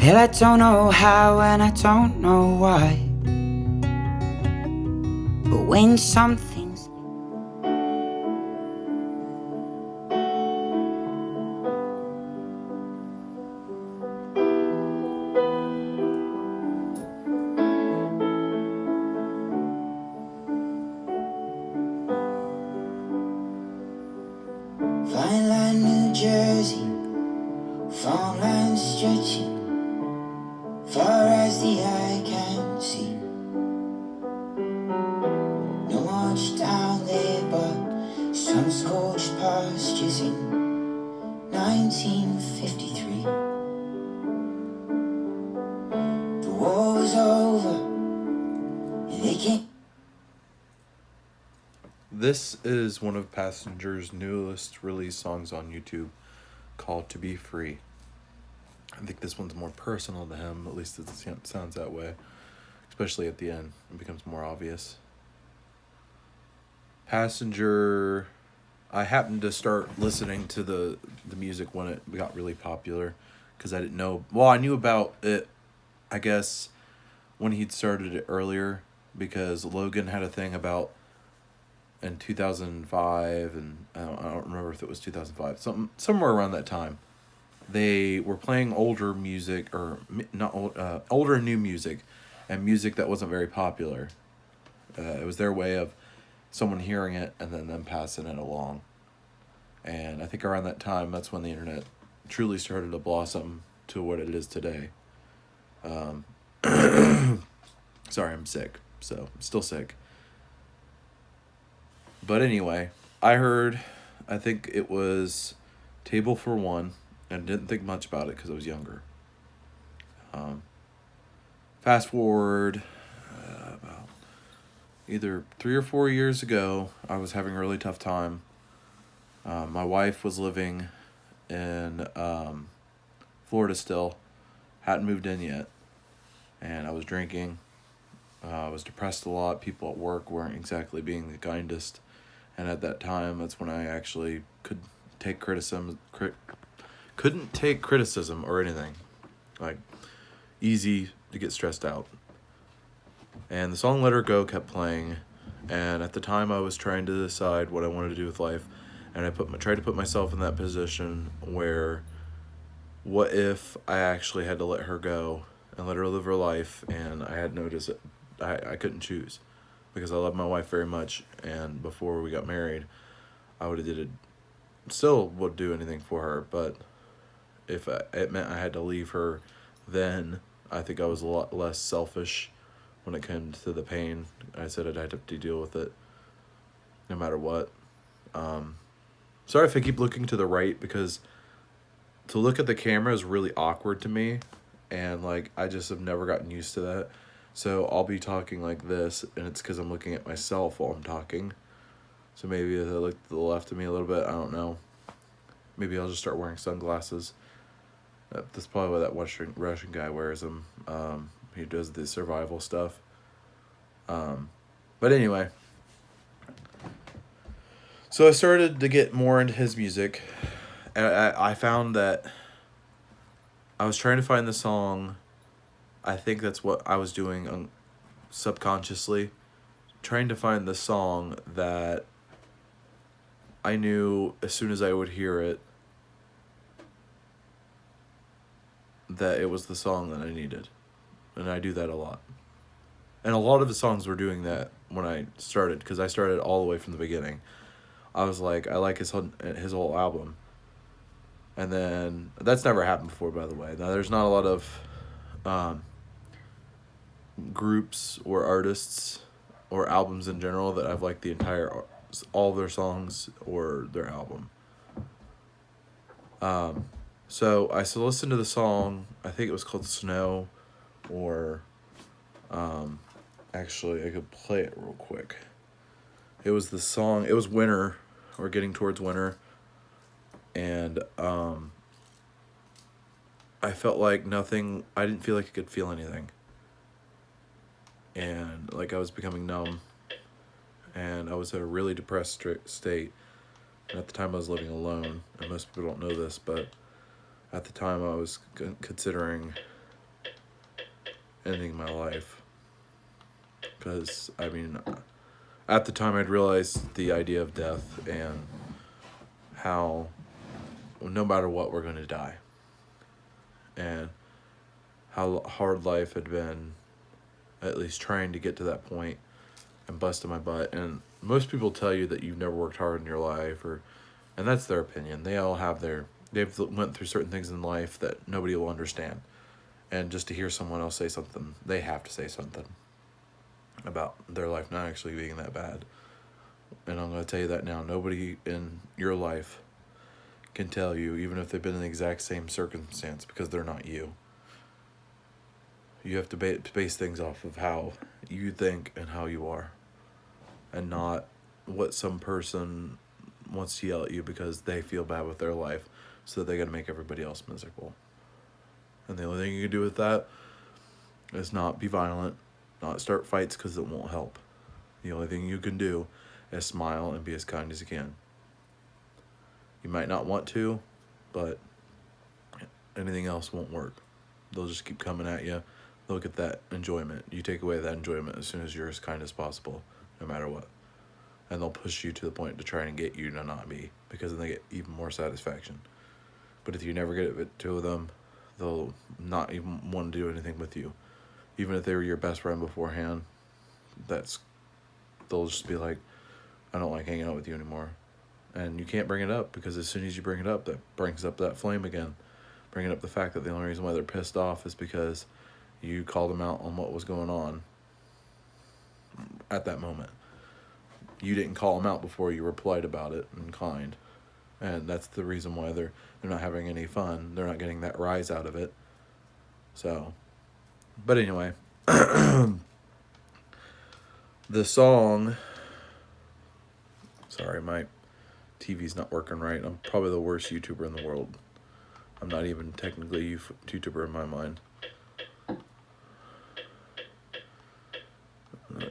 Well, I don't know how and I don't know why, but when something's Fine line, New Jersey, phone line stretching far as the eye can see. No much down there but some scorched pastures in 1953. The war was over and they came. This is one of Passenger's newest released songs on YouTube called To Be Free. I think this one's more personal to him, at least it sounds that way, especially at the end. It becomes more obvious. Passenger, I happened to start listening to the music when it got really popular because I didn't know. Well, I knew about it, I guess, when he'd started it earlier because Logan had a thing about in 2005, and I don't remember if it was 2005, somewhere around that time. They were playing older music, or not old, older and new music, and music that wasn't very popular. It was their way of someone hearing it and then them passing it along. And I think around that time, that's when the internet truly started to blossom to what it is today. Sorry, I'm sick, so I'm still sick. But anyway, I think it was Table for One, and didn't think much about it because I was younger. Fast forward about either 3 or 4 years ago, I was having a really tough time. My wife was living in Florida still, hadn't moved in yet, and I was drinking. I was depressed a lot. People at work weren't exactly being the kindest. And at that time, that's when I actually couldn't take criticism or anything. Like, easy to get stressed out. And the song Let Her Go kept playing. And at the time, I was trying to decide what I wanted to do with life. And I tried to put myself in that position where, what if I actually had to let her go and let her live her life, and I had noticed I couldn't choose. Because I love my wife very much, and before we got married, I would have still would do anything for her, but if it meant I had to leave her, then I think I was a lot less selfish when it came to the pain. I said I'd have to deal with it, no matter what. Sorry if I keep looking to the right, because to look at the camera is really awkward to me, and like I just have never gotten used to that. So I'll be talking like this, and it's because I'm looking at myself while I'm talking. So maybe if I look to the left of me a little bit, I don't know. Maybe I'll just start wearing sunglasses. That's probably what that Russian guy wears them. He does the survival stuff. But anyway. So I started to get more into his music. And I found that I was trying to find the song. I think that's what I was doing subconsciously, trying to find the song that I knew as soon as I would hear it that it was the song that I needed. And I do that a lot. And a lot of the songs were doing that when I started, because I started all the way from the beginning. I was like, I like his whole album. And then, that's never happened before, by the way. Now, there's not a lot of groups or artists or albums in general that I've liked all of their songs or their album. So I listened to the song, I think it was called Snow, or actually I could play it real quick. It was the song, it was winter, or getting towards winter, and I felt like I didn't feel like I could feel anything. And like I was becoming numb, and I was in a really depressed state. And at the time I was living alone, and most people don't know this, but at the time I was considering ending my life. Because, I mean, at the time I'd realized the idea of death and how no matter what, we're going to die. And how hard life had been, at least trying to get to that point and busting my butt. And most people tell you that you've never worked hard in your life, and that's their opinion. They all have they've went through certain things in life that nobody will understand. And just to hear someone else say something, they have to say something about their life not actually being that bad. And I'm going to tell you that now. Nobody in your life can tell you, even if they've been in the exact same circumstance, because they're not you. You have to base things off of how you think and how you are, and not what some person wants to yell at you because they feel bad with their life, so that they got to make everybody else miserable. And the only thing you can do with that is not be violent, not start fights, because it won't help. The only thing you can do is smile and be as kind as you can. You might not want to, but anything else won't work. They'll just keep coming at you. They'll get that enjoyment. You take away that enjoyment as soon as you're as kind as possible, no matter what. And they'll push you to the point to try and get you to not be, because then they get even more satisfaction. But if you never get it to them, they'll not even want to do anything with you. Even if they were your best friend beforehand, they'll just be like, I don't like hanging out with you anymore. And you can't bring it up, because as soon as you bring it up, that brings up that flame again. Bringing up the fact that the only reason why they're pissed off is because you called them out on what was going on at that moment. You didn't call them out before you were polite about it and kind. And that's the reason why they're not having any fun. They're not getting that rise out of it. So, but anyway, the song, sorry, my TV's not working right. I'm probably the worst YouTuber in the world. I'm not even technically a YouTuber in my mind.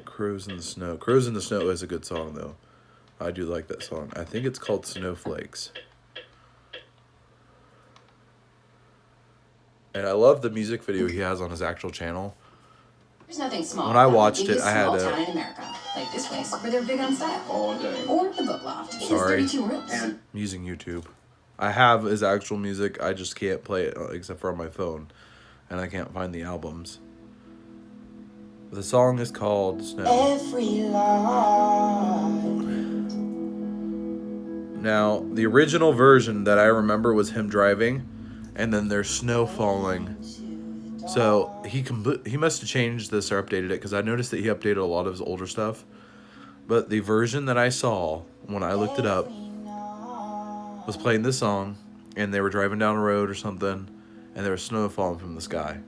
Crows in the Snow. Crows in the Snow is a good song, though. I do like that song. I think it's called Snowflakes. And I love the music video he has on his actual channel. There's nothing small. When I watched it, I had a town in America, like this place, where they're big on style. All day. Or the Book Loft. It has 32 rooms. I'm using YouTube. I have his actual music. I just can't play it except for on my phone, and I can't find the albums. The song is called Snow. Every line. Now, the original version that I remember was him driving, and then there's snow falling. So he must have changed this or updated it, because I noticed that he updated a lot of his older stuff. But the version that I saw when I looked it up was playing this song, and they were driving down a road or something, and there was snow falling from the sky.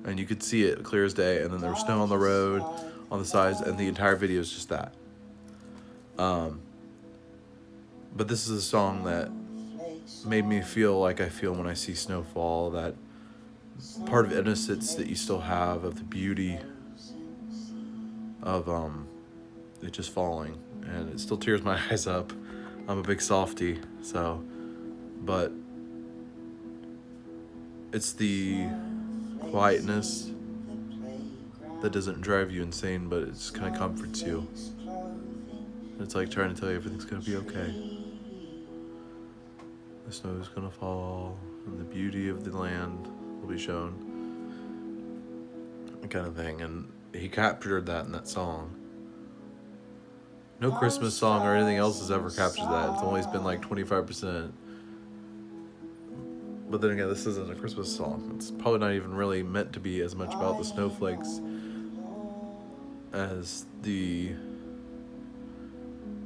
And you could see it clear as day, and then there was snow on the road, on the sides, and the entire video is just that. But this is a song that made me feel like I feel when I see snow fall, that part of innocence that you still have, of the beauty of it just falling. And it still tears my eyes up. I'm a big softie, so, but it's the quietness that doesn't drive you insane, but it just kind of comforts you. It's like trying to tell you everything's gonna be okay. The snow is gonna fall, and the beauty of the land will be shown, kind of thing. And he captured that in that song. No Christmas song or anything else has ever captured that. It's always been like 25%. But then again, this isn't a Christmas song. It's probably not even really meant to be as much about the snowflakes as the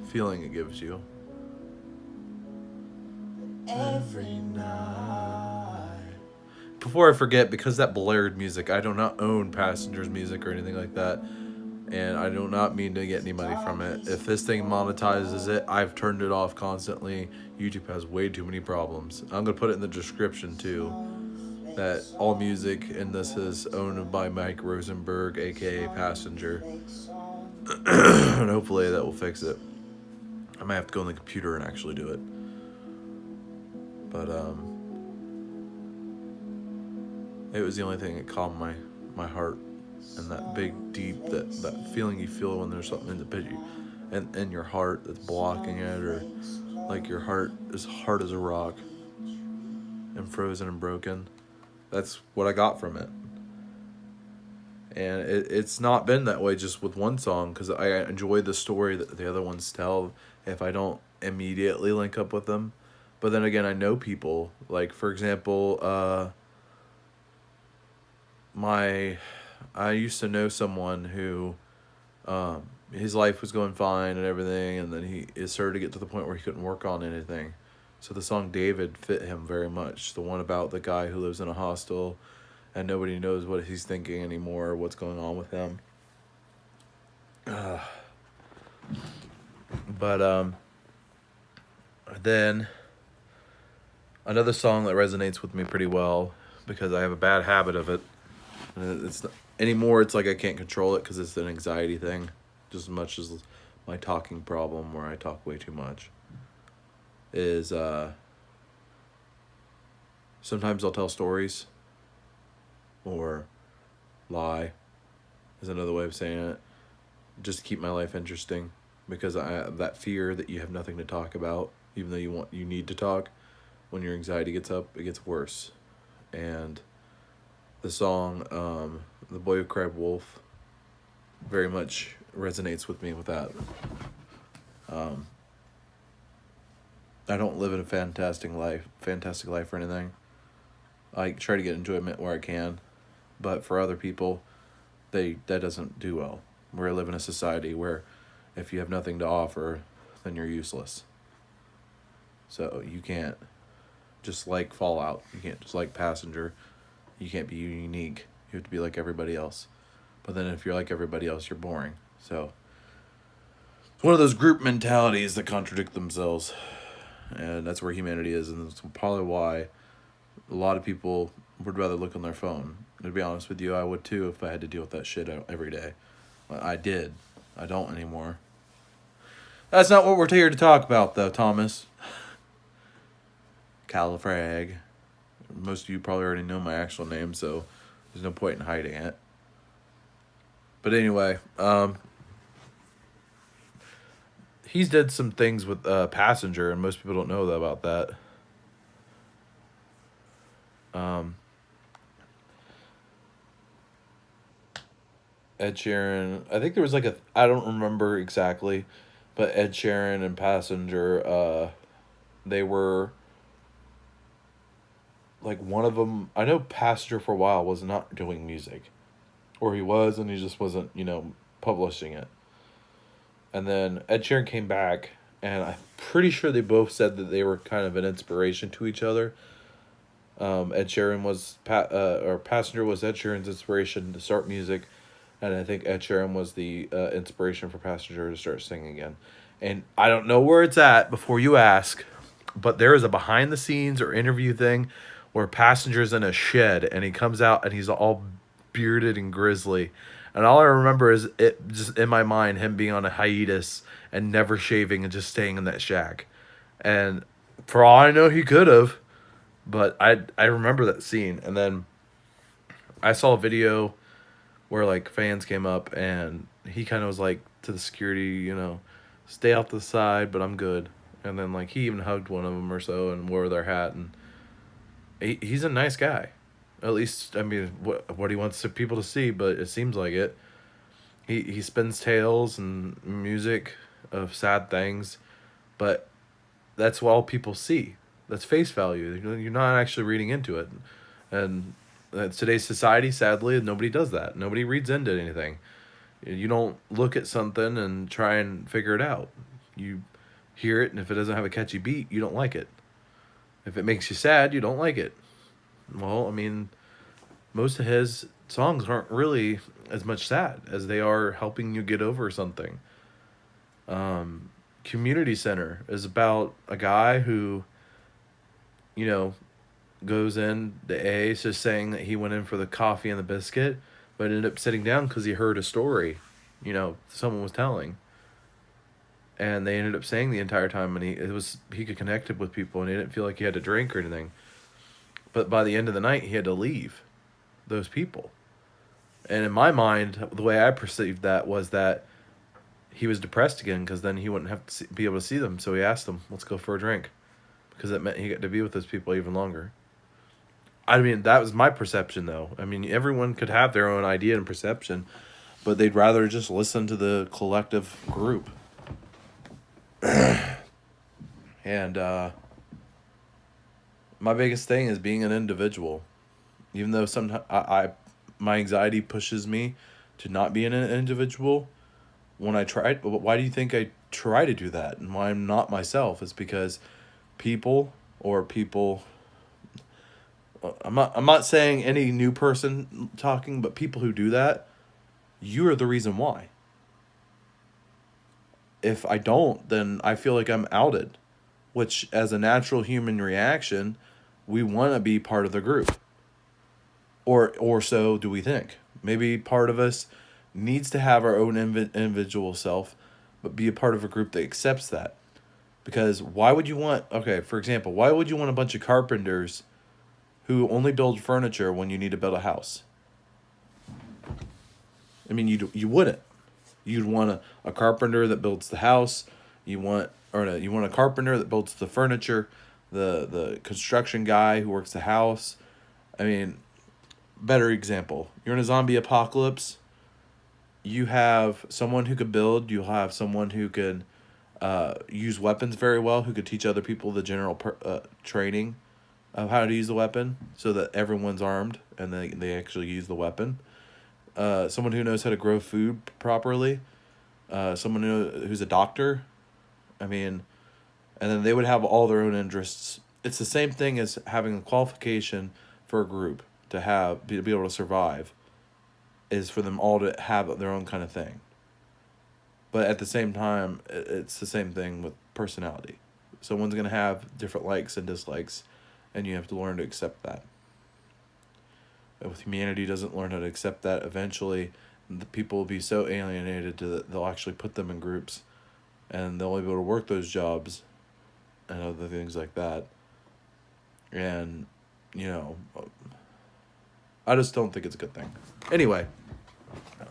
feeling it gives you. Every night. Before I forget, because that blared music, I do not own Passengers music or anything like that. And I do not mean to get any money from it. If this thing monetizes it, I've turned it off constantly. YouTube has way too many problems. I'm going to put it in the description too, that all music in this is owned by Mike Rosenberg, aka Passenger. And hopefully that will fix it. I might have to go on the computer and actually do it. But it was the only thing that calmed my heart, and that big, deep, that feeling you feel when there's something in the pit, and in your heart that's blocking it, or like your heart is hard as a rock and frozen and broken. That's what I got from it. And it's not been that way just with one song, because I enjoy the story that the other ones tell if I don't immediately link up with them. But then again, I know people, like, for example, I used to know someone who, his life was going fine and everything, and then it started to get to the point where he couldn't work on anything. So the song David fit him very much. The one about the guy who lives in a hostel and nobody knows what he's thinking anymore, what's going on with him. But then another song that resonates with me pretty well, because I have a bad habit of it. It's not, anymore. It's like I can't control it because it's an anxiety thing, just as much as my talking problem, where I talk way too much. Is sometimes I'll tell stories, or lie is another way of saying it, just to keep my life interesting, because that fear that you have nothing to talk about, even though you need to talk. When your anxiety gets up, it gets worse. And the song The Boy Who Cried Wolf very much resonates with me with that. I don't live in a fantastic life or anything. I try to get enjoyment where I can, but for other people, that doesn't do well. We live in a society where if you have nothing to offer, then you're useless. So you can't just like Fallout. You can't just like Passenger. You can't be unique. You have to be like everybody else. But then if you're like everybody else, you're boring. So it's one of those group mentalities that contradict themselves. And that's where humanity is. And that's probably why a lot of people would rather look on their phone. To be honest with you, I would too if I had to deal with that shit every day. I did. I don't anymore. That's not what we're here to talk about, though, Thomas. Calafrag. Most of you probably already know my actual name, so there's no point in hiding it. But anyway, he's did some things with Passenger, and most people don't know about that. Ed Sheeran, I think there was like I don't remember exactly, but Ed Sheeran and Passenger, they were, like, one of them, I know Passenger for a while was not doing music, or he was, and he just wasn't, publishing it. And then Ed Sheeran came back, and I'm pretty sure they both said that they were kind of an inspiration to each other. Ed Sheeran was, Passenger was Ed Sheeran's inspiration to start music, and I think Ed Sheeran was the inspiration for Passenger to start singing again. And I don't know where it's at before you ask, but there is a behind the scenes or interview thing where Passenger's in a shed and he comes out and he's all bearded and grizzly. And all I remember is it just in my mind, him being on a hiatus and never shaving and just staying in that shack. And for all I know, he could have, but I remember that scene. And then I saw a video where, like, fans came up and he kind of was like to the security, stay off the side, but I'm good. And then, like, he even hugged one of them or so and wore their hat. And he's a nice guy. At least, I mean, what he wants people to see, but it seems like it. He spins tales and music of sad things, but that's what all people see. That's face value. You're not actually reading into it. And today's society, sadly, nobody does that. Nobody reads into anything. You don't look at something and try and figure it out. You hear it, and if it doesn't have a catchy beat, you don't like it. If it makes you sad, you don't like it. Well, I mean, most of his songs aren't really as much sad as they are helping you get over something. Community Center is about a guy who, goes in, the A is just saying that he went in for the coffee and the biscuit, but ended up sitting down because he heard a story, someone was telling. And they ended up saying the entire time, and he could connect with people, and he didn't feel like he had to drink or anything. But by the end of the night, he had to leave those people. And in my mind, the way I perceived that was that he was depressed again because then he wouldn't have to be able to see them. So he asked them, let's go for a drink. Because it meant he got to be with those people even longer. I mean, that was my perception, though. I mean, everyone could have their own idea and perception, but they'd rather just listen to the collective group. And my biggest thing is being an individual. Even though sometimes my anxiety pushes me to not be an individual, when I tried, why do you think I try to do that? And why I'm not myself is because people, I'm not saying any new person talking, but people who do that, you are the reason why. If I don't, then I feel like I'm outed, which as a natural human reaction, we want to be part of the group. Or so do we think. Maybe part of us needs to have our own individual self, but be a part of a group that accepts that. Because why would you want, okay, for example, why would you want a bunch of carpenters who only build furniture when you need to build a house? I mean, you wouldn't. You'd want a carpenter that builds the house. You want a carpenter that builds the furniture, the construction guy who works the house. I mean, better example. You're in a zombie apocalypse. You have someone who could build. You'll have someone who can use weapons very well, who could teach other people the general training of how to use the weapon so that everyone's armed and they actually use the weapon. Someone who knows how to grow food properly. Someone who's a doctor. I mean, and then they would have all their own interests. It's the same thing as having a qualification for a group to be able to survive, is for them all to have their own kind of thing. But at the same time, it's the same thing with personality. Someone's going to have different likes and dislikes, and you have to learn to accept that. If humanity doesn't learn how to accept that, eventually the people will be so alienated that they'll actually put them in groups, and they'll be able to work those jobs and other things like that. And, I just don't think it's a good thing. Anyway,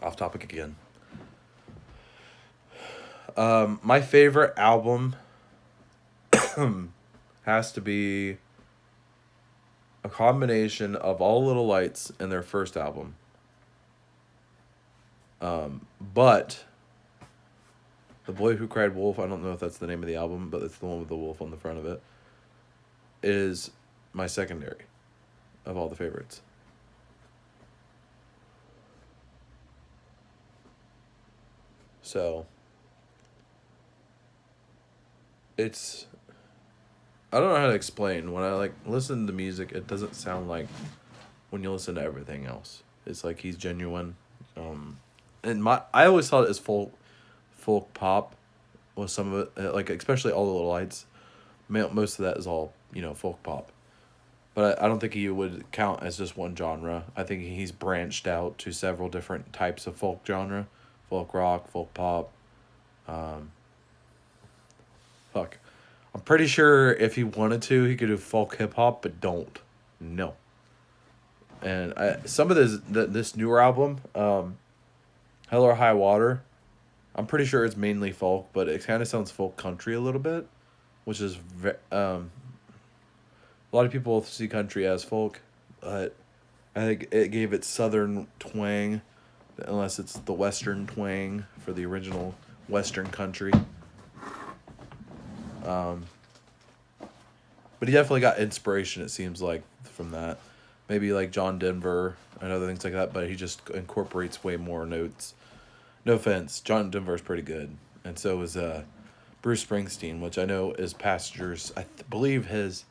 off topic again. My favorite album has to be a combination of All Little Lights and their first album. But The Boy Who Cried Wolf, I don't know if that's the name of the album, but it's the one with the wolf on the front of it, is my secondary of all the favorites. So, it's, I don't know how to explain. When I listen to music, it doesn't sound like when you listen to everything else. It's like he's genuine. And I always thought it was folk pop was some of it, especially All the Little Lights. Most of that is all, folk pop. But I don't think he would count as just one genre. I think he's branched out to several different types of folk genre. Folk rock, folk pop. I'm pretty sure if he wanted to, he could do folk hip hop, but don't. No. And some of this newer album, Hell or High Water, I'm pretty sure it's mainly folk, but it kind of sounds folk country a little bit, which is a lot of people see country as folk, but I think it gave it southern twang, unless it's the western twang for the original western country. But he definitely got inspiration, it seems like, from that. Maybe like John Denver and other things like that, but he just incorporates way more notes. No offense, John Denver is pretty good, and so is Bruce Springsteen, which I know is Pastor's, believe his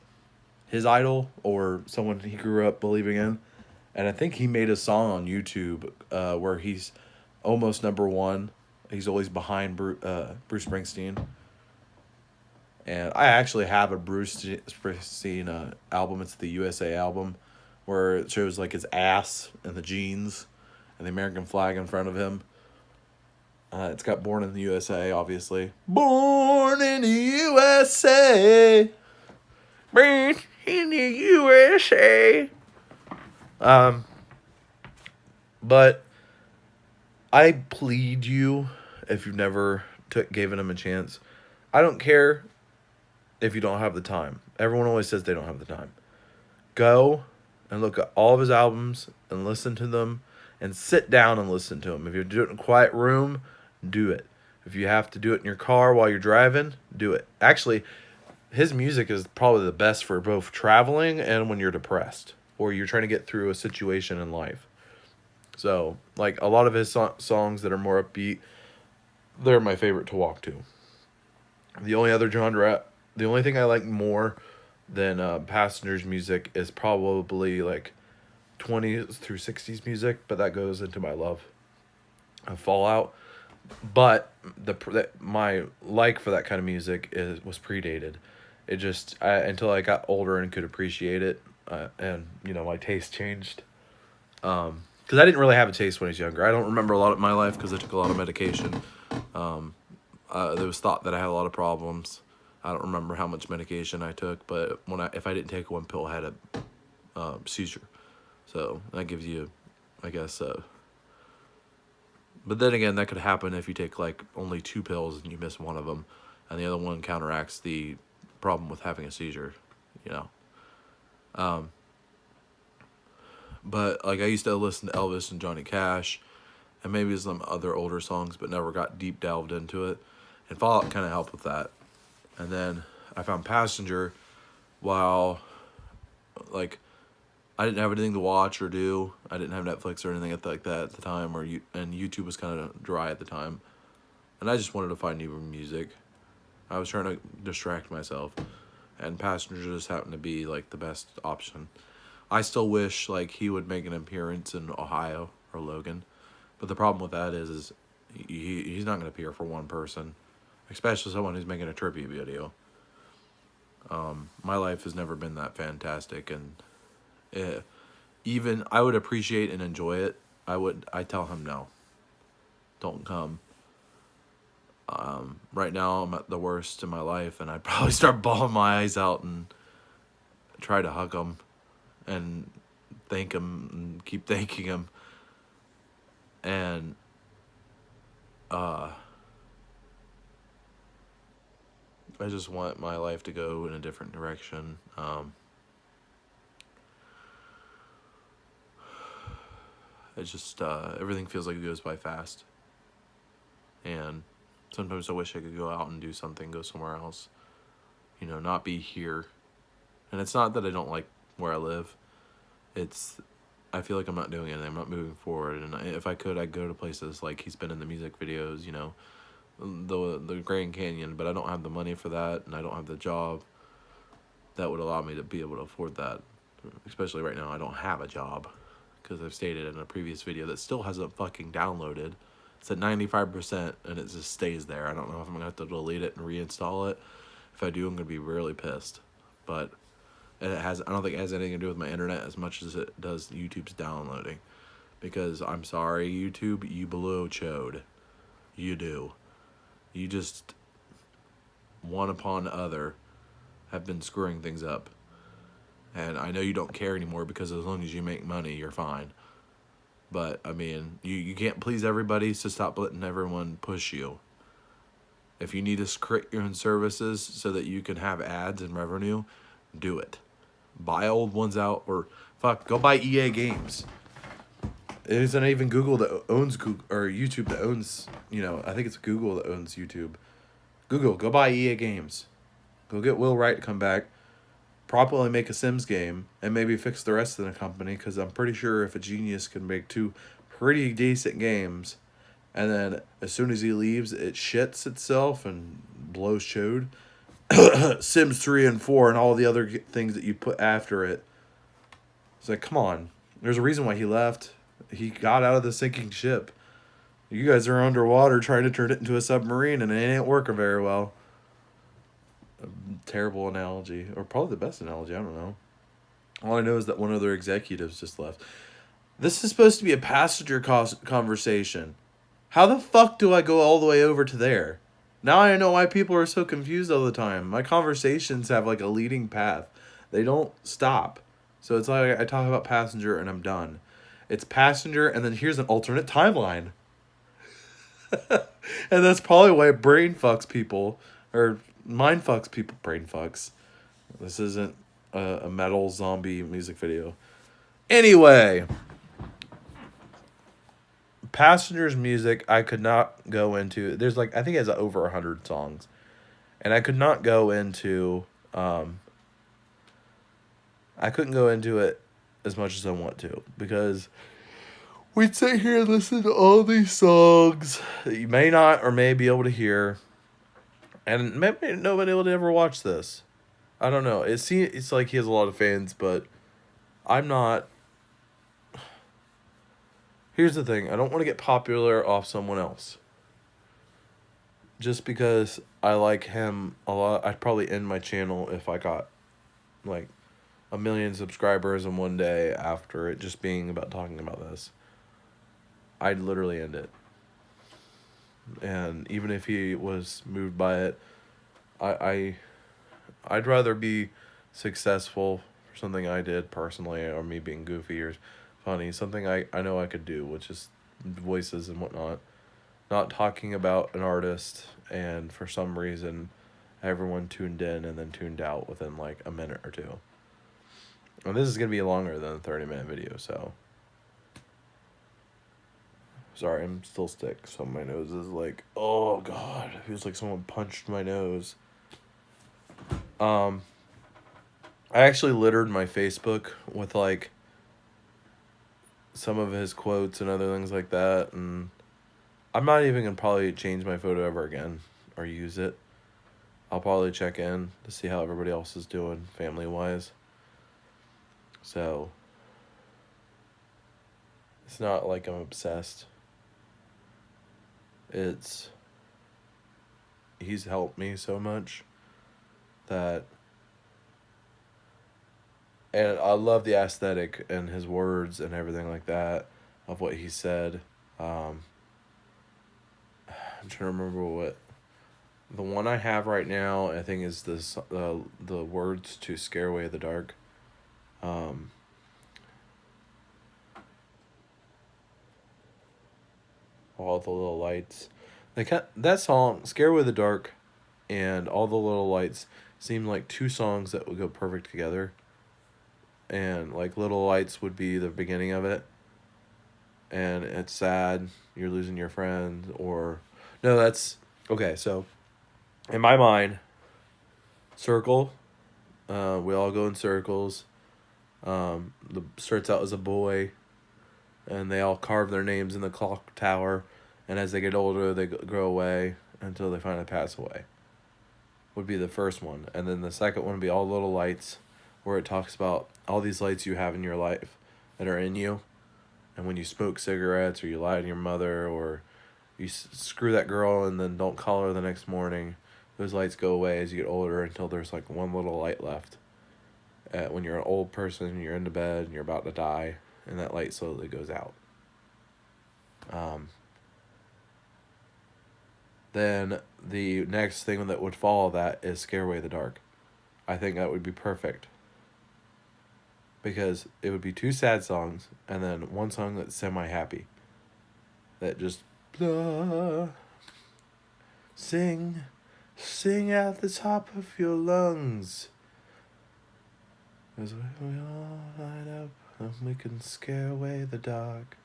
idol, or someone he grew up believing in. And I think he made a song on YouTube where he's almost number one. He's always behind Bruce Springsteen. And I actually have a Bruce Springsteen album. It's the USA album, where it shows his ass and the jeans and the American flag in front of him. It's got Born in the USA, obviously. Born in the USA. Born in the USA. But I plead you, if you've never given him a chance, I don't care if you don't have the time. Everyone always says they don't have the time. Go and look at all of his albums and listen to them and sit down and listen to them. If you do it in a quiet room, do it. If you have to do it in your car while you're driving, do it. Actually, his music is probably the best for both traveling and when you're depressed or you're trying to get through a situation in life. So, like, a lot of his songs that are more upbeat, they're my favorite to walk to. The only other genre, the only thing I like more than Passenger's music is probably, like, 20s through 60s music, but that goes into my love of Fallout. But my like for that kind of music was predated. It just until I got older and could appreciate it, and my taste changed. Because I didn't really have a taste when I was younger. I don't remember a lot of my life because I took a lot of medication. There was thought that I had a lot of problems. I don't remember how much medication I took, but if I didn't take one pill, I had a seizure. So that gives you, I guess. But then again, that could happen if you take like only 2 pills and you miss one of them, and the other one counteracts the problem with having a seizure, But like I used to listen to Elvis and Johnny Cash, and maybe some other older songs, but never got deep delved into it. And Fallout kind of helped with that. And then I found Passenger while like I didn't have anything to watch or do. I didn't have Netflix or anything like that at the time, and YouTube was kind of dry at the time. And I just wanted to find new music. I was trying to distract myself, and Passenger just happened to be like the best option. I still wish like he would make an appearance in Ohio or Logan, but the problem with that is he's not going to appear for one person, especially someone who's making a tribute video. My life has never been that fantastic, and even I would appreciate and enjoy it. I tell him no, don't come. Right now I'm at the worst in my life, and I'd probably start bawling my eyes out and try to hug him and thank him and keep thanking him. And I just want my life to go in a different direction. It's just everything feels like it goes by fast, and sometimes I wish I could go out and do something, go somewhere else, not be here. And it's not that I don't like where I live. It's I feel like I'm not doing anything. I'm not moving forward. And if I could, I'd go to places like he's been in the music videos, the Grand Canyon. But I don't have the money for that, and I don't have the job that would allow me to be able to afford that. Especially right now, I don't have a job, because I've stated in a previous video that still hasn't fucking downloaded. It's at 95%, and it just stays there. I don't know if I'm going to have to delete it and reinstall it. If I do, I'm going to be really pissed. But I don't think it has anything to do with my internet as much as it does YouTube's downloading. Because I'm sorry, YouTube, you below chode. You do. You just, one upon other, have been screwing things up. And I know you don't care anymore, because as long as you make money, you're fine. But, I mean, you can't please everybody, so stop letting everyone push you. If you need to create your own services so that you can have ads and revenue, do it. Buy old ones out, or go buy EA games. It isn't even Google that owns Google, or YouTube that owns, I think it's Google that owns YouTube. Google, go buy EA games. Go get Will Wright to come back, properly make a Sims game, and maybe fix the rest of the company, because I'm pretty sure if a genius can make 2 pretty decent games, and then as soon as he leaves, it shits itself and blows chode. Sims 3 and 4 and all the other things that you put after it. It's like, come on. There's a reason why he left. He got out of the sinking ship. You guys are underwater trying to turn it into a submarine, and it ain't working very well. A terrible analogy, or probably the best analogy, I don't know. All I know is that one of their executives just left. This is supposed to be a passenger conversation. How the fuck do I go all the way over to there? Now I know why people are so confused all the time. My conversations have like a leading path. They don't stop. So it's like I talk about Passenger and I'm done. It's Passenger, and then here's an alternate timeline. And that's probably why brain fucks people, or mind fucks people. Brain fucks. This isn't a metal zombie music video. Anyway, Passenger's music, I could not go into. There's like, I think it has over 100 songs. And I could not go into, I couldn't go into it as much as I want to, because we'd sit here and listen to all these songs that you may not or may be able to hear, and maybe nobody will ever watch this. I don't know. It's like he has a lot of fans, but I'm not. Here's the thing. I don't want to get popular off someone else. Just because I like him a lot, I'd probably end my channel if I got like 1 million subscribers in one day after it just being about talking about this. I'd literally end it. And even if he was moved by it, I'd rather be successful for something I did personally, or me being goofy or funny, something I know I could do, which is voices and whatnot. Not talking about an artist, and for some reason everyone tuned in and then tuned out within like a minute or two. And this is going to be longer than a 30-minute video, so. Sorry, I'm still sick, so my nose is like, oh god, it feels like someone punched my nose. I actually littered my Facebook with like some of his quotes and other things like that, and I'm not even gonna probably change my photo ever again or use it. I'll probably check in to see how everybody else is doing family-wise. So it's not like I'm obsessed. He's helped me so much that, and I love the aesthetic and his words and everything like that of what he said. I'm trying to remember what the one I have right now, I think, is this the words to Scare Away the Dark. All the Little Lights. That song, Scare Away the Dark, and All the Little Lights seem like two songs that would go perfect together. And like Little Lights would be the beginning of it, and it's sad, you're losing your friend, or no, that's okay. So in my mind, circle, we all go in circles. Starts out as a boy, and they all carve their names in the clock tower, and as they get older they grow away until they finally pass away, would be the first one. And then the second one would be All Little Lights, where it talks about all these lights you have in your life that are in you, and when you smoke cigarettes, or you lie to your mother, or you screw that girl and then don't call her the next morning, those lights go away as you get older until there's like one little light left. When you're an old person, you're in the bed, and you're about to die, and that light slowly goes out. Then the next thing that would follow that is Scare Away the Dark. I think that would be perfect, because it would be two sad songs and then one song that's semi-happy, that just blah, sing at the top of your lungs, as we all light up and we can scare away the dark.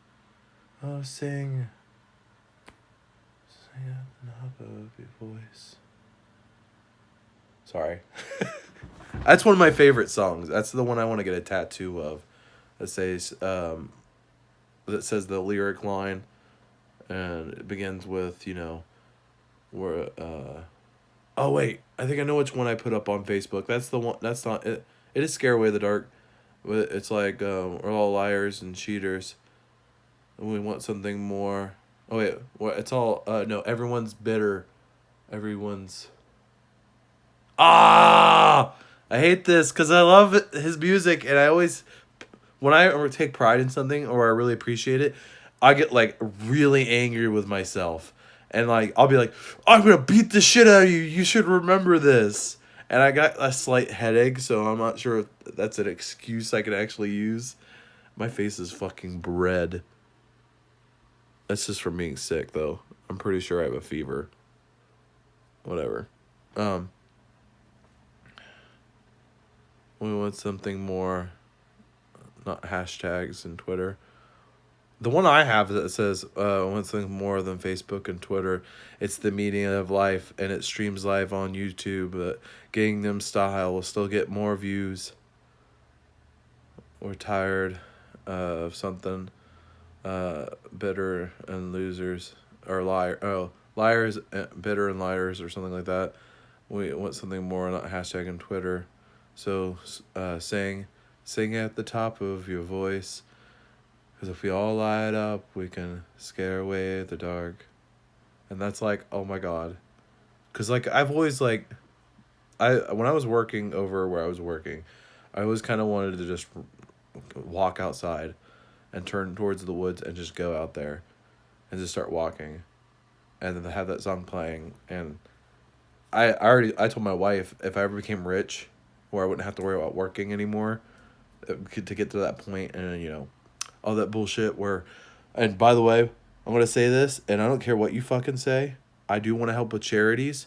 Oh, sing at the top of your voice. Sorry. That's one of my favorite songs. That's the one I want to get a tattoo of. That says the lyric line, and it begins with, where oh wait, I think I know which one I put up on Facebook. That's the one. That's not it. It is Scare Away the Dark. It's like we're all liars and cheaters, and we want something more. Oh wait, it's all no. Everyone's bitter. Everyone's. I hate this because I love his music, and I always, when I take pride in something or I really appreciate it, I get like really angry with myself, and like I'll be like, I'm gonna beat the shit out of you. You should remember this. And I got a slight headache, so I'm not sure if that's an excuse I could actually use. My face is fucking red. That's just from being sick, though. I'm pretty sure I have a fever. Whatever. We want something more, not hashtags and Twitter. The one I have that says want something more than Facebook and Twitter. It's the meaning of life, and it streams live on YouTube. But Gangnam Style will still get more views. We're tired of something. Bitter and losers, or liars, bitter and liars, or something like that. We want something more, not hashtag and Twitter. So sing at the top of your voice, because if we all light up, we can scare away the dark. And that's like, oh my God, because like I've always like, when I was working over where I was working, I always kind of wanted to just walk outside and turn towards the woods and just go out there and just start walking and then have that song playing. And I told my wife, if I ever became rich where I wouldn't have to worry about working anymore, to get to that point, and you know, all that bullshit where, and by the way, I'm going to say this, and I don't care what you fucking say, I do want to help with charities.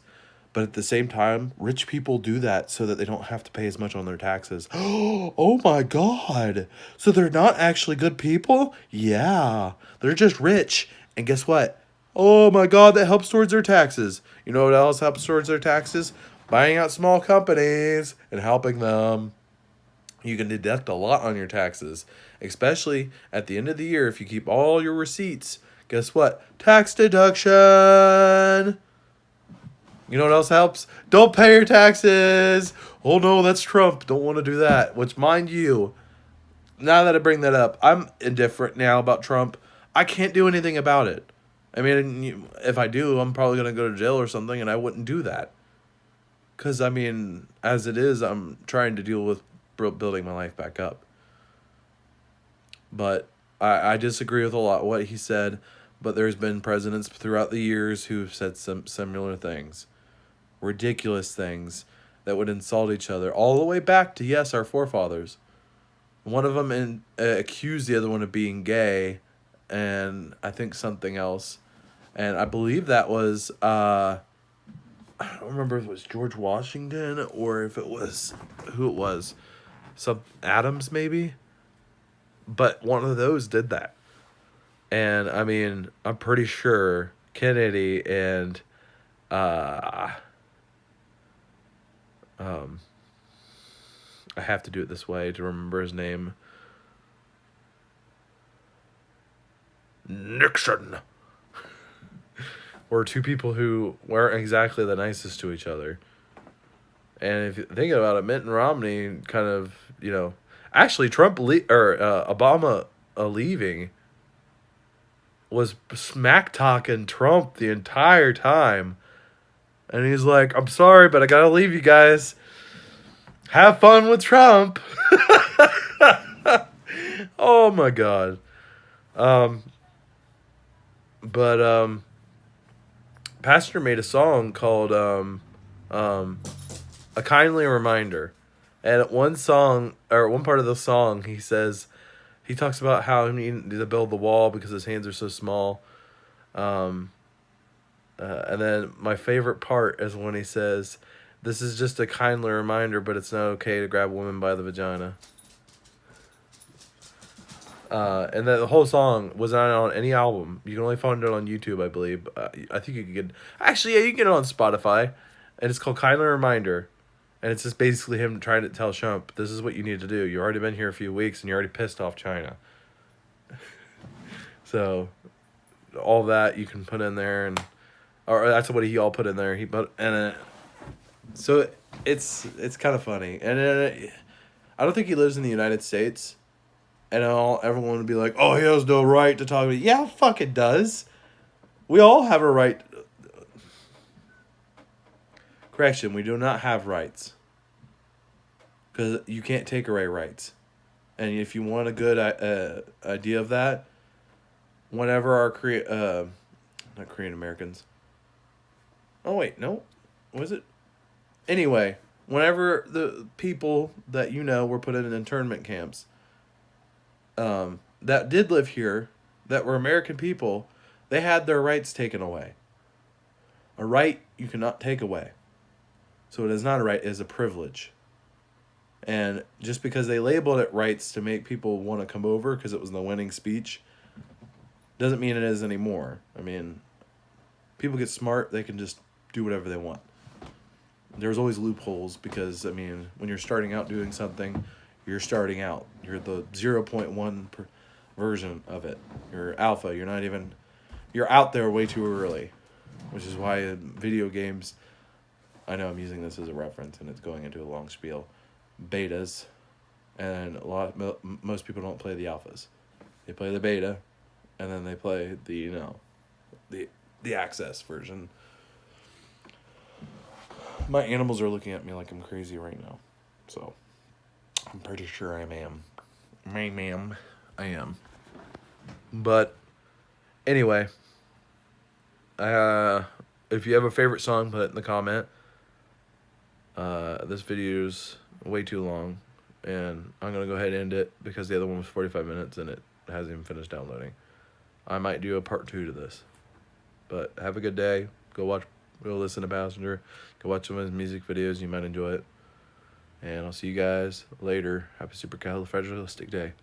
But at the same time, rich people do that so that they don't have to pay as much on their taxes. Oh my God. So they're not actually good people? Yeah. They're just rich. And guess what? Oh my God, that helps towards their taxes. You know what else helps towards their taxes? Buying out small companies and helping them. You can deduct a lot on your taxes, especially at the end of the year if you keep all your receipts. Guess what? Tax deduction. You know what else helps? Don't pay your taxes. Oh no, that's Trump. Don't want to do that. Which, mind you, now that I bring that up, I'm indifferent now about Trump. I can't do anything about it. I mean, if I do, I'm probably going to go to jail or something, and I wouldn't do that. Because, I mean, as it is, I'm trying to deal with building my life back up. But I disagree with a lot of what he said, but there's been presidents throughout the years who've said some similar things. Ridiculous things that would insult each other, all the way back to, yes, our forefathers. One of them accused the other one of being gay, and I think something else. And I believe that was, I don't remember if it was George Washington or if it was, who it was. Some Adams, maybe? But one of those did that. And, I mean, I'm pretty sure Kennedy and, I have to do it this way to remember his name. Nixon. Were two people who weren't exactly the nicest to each other. And if you think about it, Mitt Romney kind of, you know, actually Obama leaving was smack talking Trump the entire time. And he's like, I'm sorry, but I gotta leave you guys. Have fun with Trump. Oh my God. Pastor made a song called A Kindly Reminder. And one part of the song, he talks about how he needed to build the wall because his hands are so small. And then my favorite part is when he says, this is just a kindly reminder, but it's not okay to grab women by the vagina. And the whole song was not on any album. You can only find it on YouTube, I believe. I think you can get... Actually, yeah, you can get it on Spotify. And it's called Kindly Reminder. And it's just basically him trying to tell Trump, this is what you need to do. You've already been here a few weeks, and you're already pissed off China. So, all that you can put in there, or that's what he all put in there. So it's kind of funny, and I don't think he lives in the United States, and everyone would be like, "Oh, he has no right to talk to me." Yeah, fuck it does. We all have a right. Correction: we do not have rights, because you can't take away rights, and if you want a good idea of that, whenever our not Korean Americans. Oh wait, no, was it? Anyway, whenever the people that you know were put in internment camps, that did live here, that were American people, They had their rights taken away. A right you cannot take away. So it is not a right, it is a privilege. And just because they labeled it rights to make people want to come over because it was the winning speech, doesn't mean it is anymore. I mean, people get smart, they can just do whatever they want. There's always loopholes because, I mean, when you're starting out doing something, you're starting out. You're the 0.1 version of it. You're alpha. You're out there way too early, which is why in video games, I know I'm using this as a reference and it's going into a long spiel, betas, and most people don't play the alphas. They play the beta, and then they play the access version. My animals are looking at me like I'm crazy right now, so I'm pretty sure I am. I am. But anyway, if you have a favorite song, put it in the comment. This video's way too long, and I'm gonna go ahead and end it because the other one was 45 minutes and it hasn't even finished downloading. I might do a part 2 to this. But have a good day. Go listen to Passenger. Go watch some of his music videos. You might enjoy it. And I'll see you guys later. Have a supercalifragilistic day.